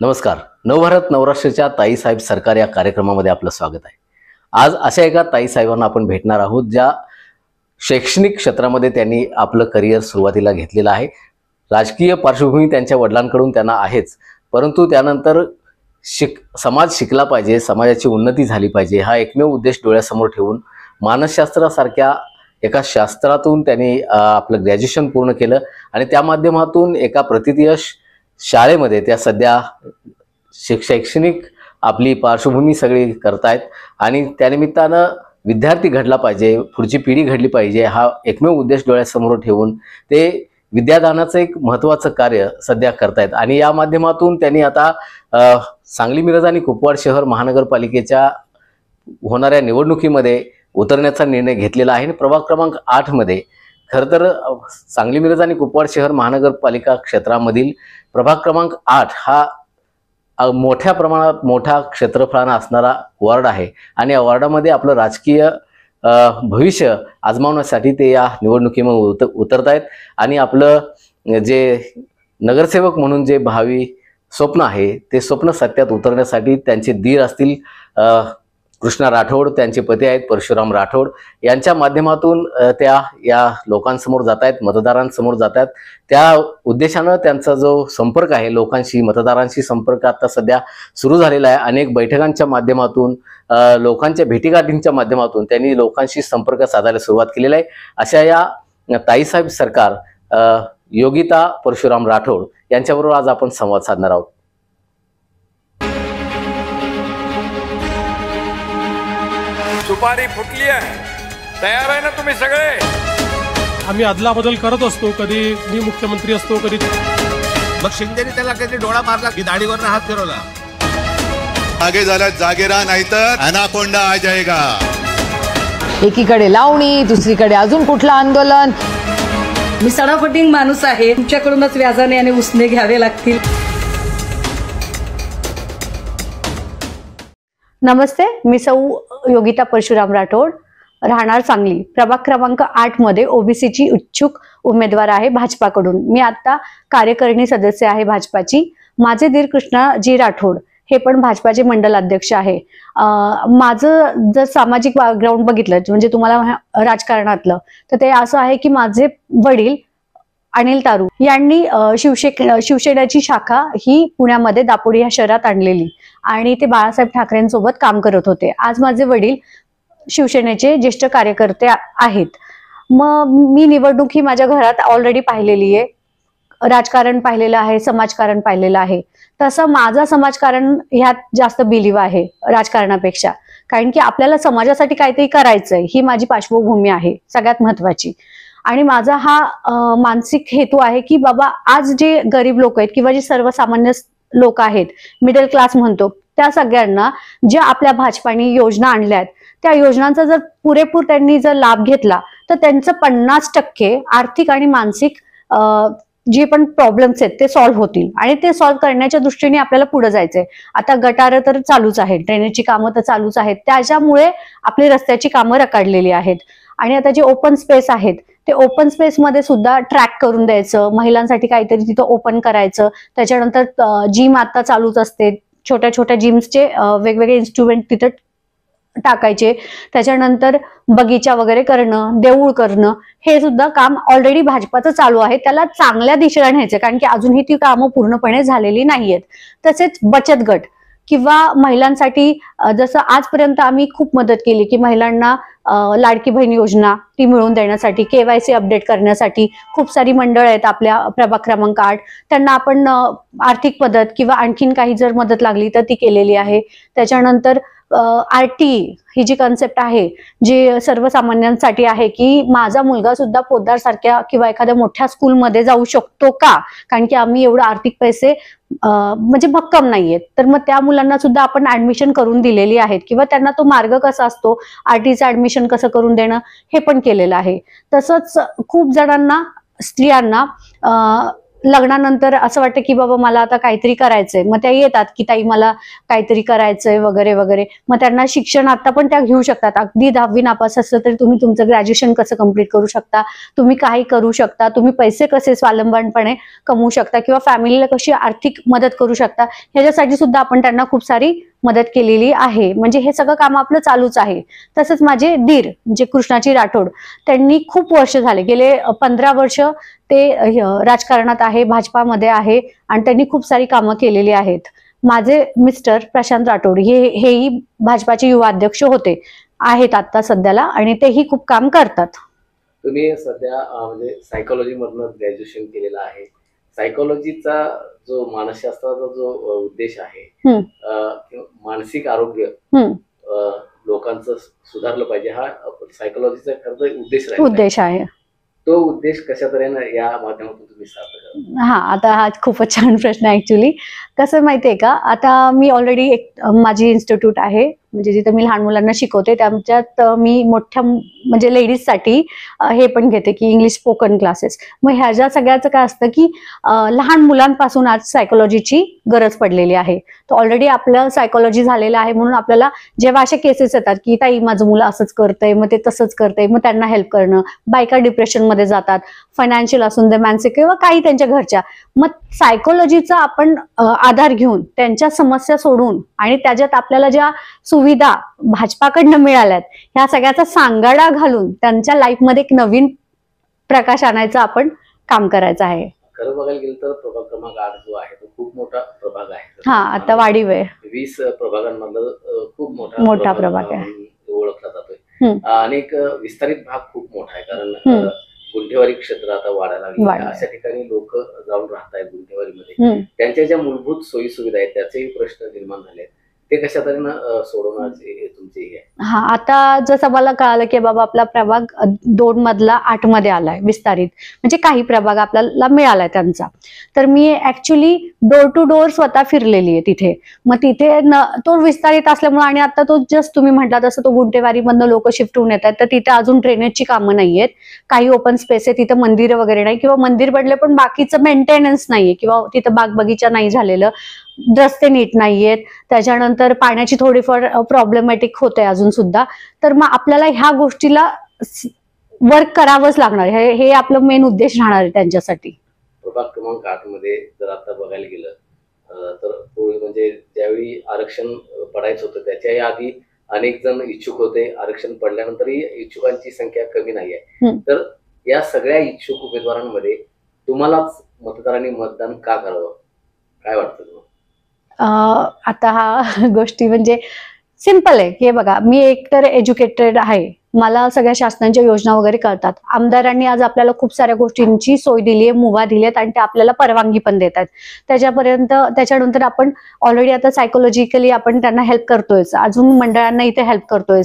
नमस्कार. नवभारत नवराष्ट्राच्या ताईसाहेब सरकार या कार्यक्रमामध्ये आपलं स्वागत आहे. आज अशा एका ताईसाहेबांना आपण भेटणार आहोत ज्या शैक्षणिक क्षेत्रामध्ये त्यांनी आपलं करिअर सुरुवातीला घेतलेलं आहे. राजकीय पार्श्वभूमी त्यांच्या वडिलांकडून त्यांना आहेच, परंतु त्यानंतर समाज शिकला पाहिजे, समाजाची उन्नती झाली पाहिजे हा एकमेव उद्देश डोळ्यासमोर ठेवून मानसशास्त्रासारख्या एका शास्त्रातून त्यांनी आपलं ग्रॅज्युएशन पूर्ण केलं आणि त्या माध्यमातून एका प्रतियश शाळेमध्ये त्या सध्या शैक्षणिक आपली पार्श्वभूमी सगळी करतायत आणि त्यानिमित्तानं विद्यार्थी घडला पाहिजे, पुढची पिढी घडली पाहिजे हा एकमेव उद्देश डोळ्यासमोर ठेवून ते विद्यादानाचं एक महत्त्वाचं कार्य सध्या करतायत. आणि या माध्यमातून त्यांनी आता सांगली मिरज आणि कुपवाड शहर महानगरपालिकेच्या होणाऱ्या निवडणुकीमध्ये उतरण्याचा निर्णय घेतलेला आहे. प्रभाग क्रमांक 8 मध्ये खरं तर सांगली मिरज आणि कुपवाड शहर महानगरपालिका क्षेत्रामधील प्रभाग क्रमांक 8 हा मोठ्या प्रमाणात मोठा क्षेत्रफळाने असणारा वॉर्ड आहे आणि या वॉर्डामध्ये आपलं राजकीय भविष्य आजमावण्यासाठी ते या निवडणुकीमध्ये उतरत आहेत आणि आपलं जे नगरसेवक म्हणून जे भावी स्वप्न आहे ते स्वप्न सत्यात उतरण्यासाठी त्यांचे दीर असतील कृष्णा राठोड, त्यांचे पती आहेत परशुराम राठोड, यांच्या माध्यमातून त्या या लोकांसमोर जात आहेत, मतदारांसमोर जात आहेत. त्या उद्देशानं त्यांचा जो संपर्क आहे लोकांशी, मतदारांशी संपर्क आता सध्या सुरू झालेला आहे. अनेक बैठकांच्या माध्यमातून, लोकांच्या भेटीगाठींच्या माध्यमातून त्यांनी लोकांशी संपर्क साधायला सुरुवात केलेला आहे. अशा या ताईसाहेब सरकार योगिता परशुराम राठोड यांच्याबरोबर आज आपण संवाद साधणार आहोत. सुपारी फुटली आहे, तयार आहे ना तुम्ही सगळे? आम्ही अदला बदल करत असतो, कधी मी मुख्यमंत्री असतो, कधी मग शिंदेने त्याला कधी डोळा मारला की दाढीवरनं हात फिरवला. आगे झाला जागे राहा, नाहीतर अनाकोंडा आ जाएगा. एकीकडे लावणी, दुसरीकडे अजून कुठलं आंदोलन. मी सडाफटिंग माणूस आहे, तुमच्याकडूनच व्याजाने आणि उसने घ्यावे लागतील. नमस्ते, मी सौ योगिता परशुराम राठोड, राहणार सांगली. प्रभाग क्रमांक 8 मध्ये ओबीसीची इच्छुक उमेदवार आहे भाजपाकडून. मी आता कार्यकारिणी सदस्य आहे भाजपाची. माझे दीर कृष्णाजी राठोड हे पण भाजपाचे मंडल अध्यक्ष आहे. माझं जर सामाजिक बॅकग्राऊंड बघितलं म्हणजे तुम्हाला राजकारणातलं, तर ते असं आहे की माझे वडील अनिल तारू यांनी शिवसेनेची शाखा ही पुण्यामध्ये दापोडी या शहरात आणलेली आणि ते बाळासाहेब ठाकरेंसोबत काम करत होते. आज माझे वडील शिवसेनेचे ज्येष्ठ कार्यकर्ते आहेत. मग मी निवडणूक ही माझ्या घरात ऑलरेडी पाहिलेली आहे, राजकारण पाहिलेलं आहे, समाजकारण पाहिलेलं आहे. तसं माझं समाजकारण ह्यात जास्त बिलीव आहे राजकारणापेक्षा, कारण की आपल्याला समाजासाठी काहीतरी करायचंय ही माझी पार्श्वभूमी आहे सगळ्यात महत्वाची. आणि माझा हा मानसिक हेतू आहे की बाबा आज जे गरीब लोक आहेत किंवा जे सर्वसामान्य लोक आहेत, मिडल क्लास म्हणतो, त्या सगळ्यांना ज्या आपल्या भाजपाने योजना आणल्या आहेत त्या योजनांचा जर पुरेपूर त्यांनी जर लाभ घेतला तर त्यांचं 50% आर्थिक आणि मानसिक जे पण प्रॉब्लेम्स आहेत ते सॉल्व्ह होतील. आणि ते सॉल्व्ह करण्याच्या दृष्टीने आपल्याला पुढे जायचंय. आता गटारं तर चालूच आहेत, ड्रेनेजची कामं तर चालूच आहेत, त्याच्यामुळे आपली रस्त्याची कामं रखडलेली आहेत. आणि आता जे ओपन स्पेस आहेत ते ओपन स्पेस मध्ये सुद्धा ट्रॅक करून द्यायचं, महिलांसाठी काहीतरी तिथं ओपन करायचं. त्याच्यानंतर जिम आता चालूच असते, छोट्या छोट्या जिम्सचे वेगवेगळे इन्स्ट्रुमेंट तिथं टाकायचे. त्याच्यानंतर बगीचा वगैरे करणं, देऊळ करणं, हे सुद्धा काम ऑलरेडी भाजपाचं चालू आहे. त्याला चांगल्या दिशेला न्यायचं, कारण की अजूनही ती कामं पूर्णपणे झालेली नाहीयेत. तसेच बचत गट किंवा महिलांसाठी जसं आजपर्यंत आम्ही खूप मदत केली की महिलांना लाडकी बहीण योजना ती मिळवून देण्यासाठी, KYC अपडेट करण्यासाठी खूप सारी मंडळ आहेत आपल्या प्रभाग क्रमांक 8, त्यांना आपण आर्थिक मदत किंवा आणखीन काही जर मदत लागली तर ती केलेली आहे. त्याच्यानंतर RT ही जी कन्सेप्ट आहे जी सर्वसामान्यांसाठी आहे की माझा मुलगा सुद्धा पोद्दार सारख्या किंवा एखाद्या मोठ्या स्कूलमध्ये जाऊ शकतो का, कारण की आम्ही एवढं आर्थिक पैसे म्हणजे भक्कम नाहीयेत. तर मग त्या मुलांना सुद्धा आपण ऍडमिशन करून दिलेली आहेत किंवा त्यांना तो मार्ग कसा असतो, RTचं ऍडमिशन कसं करून देणं हे पण केलेलं आहे. तसंच खूप जणांना, स्त्रियांना लग्नानंतर असं वाटतं की बाबा मला आता काहीतरी करायचंय, मग त्या येतात की ताई मला काहीतरी करायचंय वगैरे वगैरे. मग त्यांना शिक्षण आता पण त्या घेऊ शकतात. अगदी 10वी नापास असलं तरी तुम्ही तुमचं ग्रॅज्युएशन कसं कम्प्लीट करू शकता, तुम्ही काही करू शकता, तुम्ही पैसे कसे स्वावलंबीपणे कमवू शकता किंवा फॅमिलीला कशी आर्थिक मदत करू शकता, ह्याच्यासाठी सुद्धा आपण त्यांना खूप सारी मदत केलेली आहे. म्हणजे हे सगळं काम आपलं चालूच आहे. तसंच माझे दीर म्हणजे कृष्णाजी राठोड, त्यांनी खूप वर्ष झाले, गेले 15 वर्ष ते राजकारणात आहे, भाजपामध्ये आहे आणि त्यांनी खूप सारी कामं केलेली आहेत. माझे मिस्टर प्रशांत राठोड हेही भाजपाचे युवा अध्यक्ष होते, आहेत आता सध्याला, आणि तेही खूप काम करतात. तुम्ही सध्या म्हणजे सायकोलॉजी मधनं ग्रॅज्युएशन केलेलं आहे. सायकोलॉजीचा जो मानसशास्त्राचा जो उद्देश आहे, किंवा मानसिक आरोग्य लोकांचं सुधारलं पाहिजे, हा सायकोलॉजीचा खरं उद्देश आहे. तो उद्देश कशा तऱ्हेने या माध्यमातून तुम्ही साध्य? आता हा खूपच छान प्रश्न आहे. ऍक्च्युली कसं माहितीये का, आता मी ऑलरेडी एक माझी इन्स्टिट्यूट आहे, म्हणजे जिथे मी लहान मुलांना शिकवते, त्याच्यात मी मोठ्या म्हणजे लेडीजसाठी हे पण घेते की इंग्लिश स्पोकन क्लासेस. मग ह्या सगळ्याचं काय असतं की लहान मुलांपासून आज सायकोलॉजीची गरज पडलेली आहे. तर ऑलरेडी आपलं सायकोलॉजी झालेलं आहे, म्हणून आपल्याला जेव्हा अशा केसेस येतात की ताई माझं मुलं असंच करतंय, मग ते तसंच करतंय, मग त्यांना हेल्प करणं, बायका डिप्रेशन मध्ये जातात, फायनान्शियल असून दे, मानसिक किंवा काही त्यांच्या घरच्या, मग सायकोलॉजीचा आपण आधार घेऊन त्यांच्या समस्या सोडून आणि त्याच्यात आपल्याला ज्या सुविधा भाजपाकडनं मिळाल्यात ह्या सगळ्याचा सांगाडा घालून त्यांच्या लाईफमध्ये एक नवीन प्रकाश आणायचं आपण काम करायचं आहे. खरं बघायला गेलं तर प्रभाग क्रमांक 8 जो आहे तो खूप मोठा प्रभाग आहे. हा, आता वाढीव आहे. 20 प्रभागांमधलं खूप मोठा प्रभाग आहे, ओळखला जातोय. अनेक विस्तारित भाग खूप मोठा आहे, कारण गुंठेवारी क्षेत्र आता वाढायला लागले. अशा ठिकाणी लोक जाऊन राहत आहेत गुंठेवारीमध्ये. त्यांच्या ज्या मूलभूत सोयी सुविधा आहेत त्याचेही प्रश्न निर्माण झाले, ते कशा तऱ्हेनं सोडवण्याचे तुमचे आहे? हा, आता जसं मला कळालं की बाबा आपला प्रभाग 2 मधला 8 मध्ये आलाय विस्तारित, म्हणजे काही प्रभाग आपल्याला मिळालाय त्यांचा. तर मी ऍक्च्युली डोर टू डोर स्वतः फिरलेली आहे तिथे. मग तिथे तो विस्तारित असल्यामुळे, आणि आता तो जस्ट तुम्ही म्हटला तसं तो गुंठेवारीमधनं लोक शिफ्ट होऊन येतात, तर तिथे अजून ड्रेनेजची कामं नाहीयेत, काही ओपन स्पेस आहे, तिथं मंदिरं वगैरे नाही, किंवा मंदिर पडले पण बाकीचं मेंटेनन्स नाहीये, किंवा तिथं बाग बगीचा नाही झालेलं, रस्ते नीट नाहीयेत, त्याच्यानंतर पाण्याची थोडीफार प्रॉब्लेमॅटिक होते अजून सुद्धा. तर मग आपल्याला ह्या गोष्टीला वर्क करावंच लागणार, हे आपलं मेन उद्देश राहणार आहे त्यांच्यासाठी. प्रभाग क्रमांक 8 मध्ये जर आता बघायला गेलं तर म्हणजे ज्यावेळी आरक्षण पडायचं होतं त्याच्याही आधी अनेक जण इच्छुक होते. आरक्षण पडल्यानंतरही इच्छुकांची संख्या कमी नाही आहे. तर या सगळ्या इच्छुक उमेदवारांमध्ये तुम्हालाच मतदारांनी मतदान का करावं, काय वाटतं तुम्हाला? आता हा गोष्टी म्हणजे सिंपल आहे की बघा, मी एकतर एज्युकेटेड आहे, मला सगळ्या शासनाच्या योजना वगैरे कळतात. आमदारांनी आज आपल्याला खूप साऱ्या गोष्टींची सोय दिली आहे, मुभा दिली आहेत, आणि ते आपल्याला परवानगी पण देतात. त्याच्यानंतर आपण ऑलरेडी आता सायकोलॉजिकली आपण त्यांना हेल्प करतोय, अजून मंडळांना इथे हेल्प करतोय,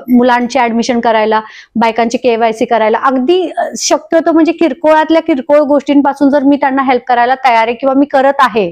मुलांची ऍडमिशन करायला, बायकांची KYC करायला, अगदी शक्यतो म्हणजे किरकोळातल्या किरकोळ गोष्टींपासून जर मी त्यांना हेल्प करायला तयार आहे किंवा मी करत आहे,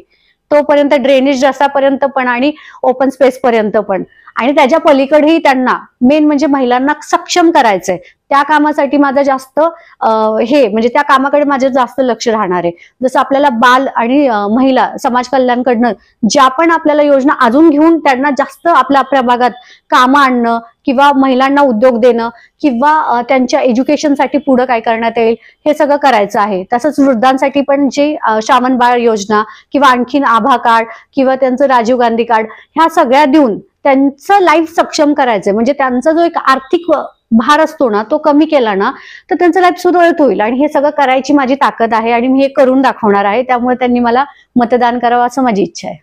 तोपर्यंत ड्रेनेज रस्त्यापर्यंत पण आणि ओपन स्पेस पर्यंत पण, आणि त्याच्या पलीकडेही त्यांना मेन म्हणजे महिलांना सक्षम करायचंय. त्या कामासाठी माझं जास्त म्हणजे त्या कामाकडे माझं जास्त लक्ष राहणार आहे. जसं आपल्याला बाल आणि महिला समाज कल्याणकडनं ज्या पण आपल्याला योजना अजून घेऊन त्यांना जास्त आपल्या प्रभागात कामं आणणं, किंवा महिलांना उद्योग देणं, किंवा त्यांच्या एज्युकेशनसाठी पुढे काय करण्यात येईल हे सगळं करायचं आहे. तसंच वृद्धांसाठी पण जे श्रावण बाळ योजना किंवा आणखीन आभा कार्ड किंवा त्यांचं राजीव गांधी कार्ड, ह्या सगळ्या देऊन त्यांचं लाईफ सक्षम करायचंय. म्हणजे त्यांचा जो एक आर्थिक भार असतो ना तो कमी केला ना तर त्यांचं लाईफ सुरळीत होईल, आणि हे सगळं करायची माझी ताकद आहे आणि मी हे करून दाखवणार आहे. त्यामुळे त्यांनी मला मतदान करावं असं माझी इच्छा आहे.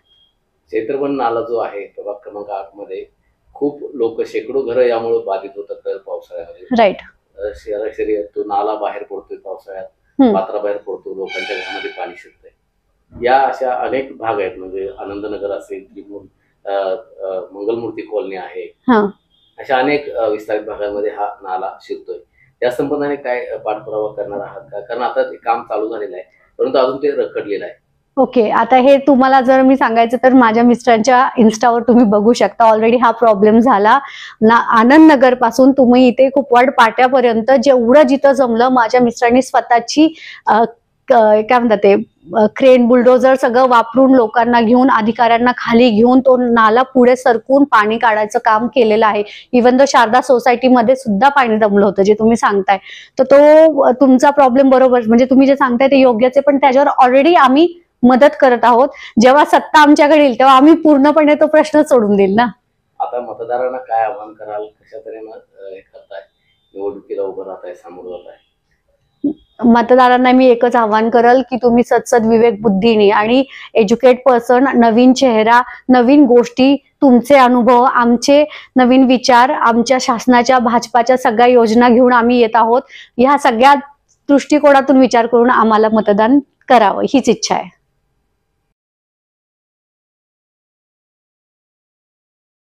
चैत्रबन नाला जो आहे प्रभाग क्रमांक 8 मध्ये खूप लोक, शेकडो घरं यामुळे बाधित होतात पावसाळ्यामध्ये. राईट. शहराशहरी तो नाला बाहेर पडतोय पावसाळ्यात, पात्राबाहेर पडतो, लोकांच्या घरामध्ये पाणी शिरतंय. या अशा अनेक भाग आहेत, म्हणजे आनंदनगर असेल, मंगलमूर्ती कॉलनी आहे, अशा अनेक विस्तारित भागांमध्ये हा नाला शिरतोय. त्या संबंधाने काय पाठपुरावा करणार आहात का? कारण आता ते काम चालू झालेलं आहे, परंतु अजून ते रखडलेलं आहे. ओके, आता हे तुम्हाला जर मी सांगायचं तर माझ्या मिस्टरांच्या इन्स्टावर तुम्ही बघू शकता, ऑलरेडी हा प्रॉब्लेम झाला ना. आनंद नगर पासून तुम्ही इथे कुपवाड पाट्यापर्यंत जेवढं जिथं जमलं, माझ्या मिस्टरांनी स्वतःची काय म्हणतात ते क्रेन बुलडोजर सगळं वापरून लोकांना घेऊन अधिकाऱ्यांना खाली घेऊन तो नाला पुढे सरकून पाणी काढायचं काम केलेलं आहे. इव्हन तो शारदा सोसायटीमध्ये सुद्धा पाणी जमलं होतं जे तुम्ही सांगताय. तर तो तुमचा प्रॉब्लेम बरोबर, म्हणजे तुम्ही जे सांगताय ते योग्यच आहे, पण त्याच्यावर ऑलरेडी आम्ही मदत करत आहोत. जेव्हा सत्ता आमच्याकडे येईल तेव्हा आम्ही पूर्णपणे तो प्रश्न सोडून देईल ना. आता मतदारांना काय आव्हान कराल, कशा तऱ्हेनं हे करताय, निवडणुकीला उभं राहताय, सामोरं जाताय? मतदारांना मी एकच आव्हान करल की तुम्ही सदसद विवेक बुद्धीने आणि एज्युकेट पर्सन, नवीन चेहरा, नवीन गोष्टी, तुमचे अनुभव, आमचे नवीन विचार, आमच्या शासनाच्या भाजपाच्या सगळ्या योजना घेऊन आम्ही येत आहोत. ह्या सगळ्या दृष्टिकोनातून विचार करून आम्हाला मतदान करावं हीच इच्छा आहे.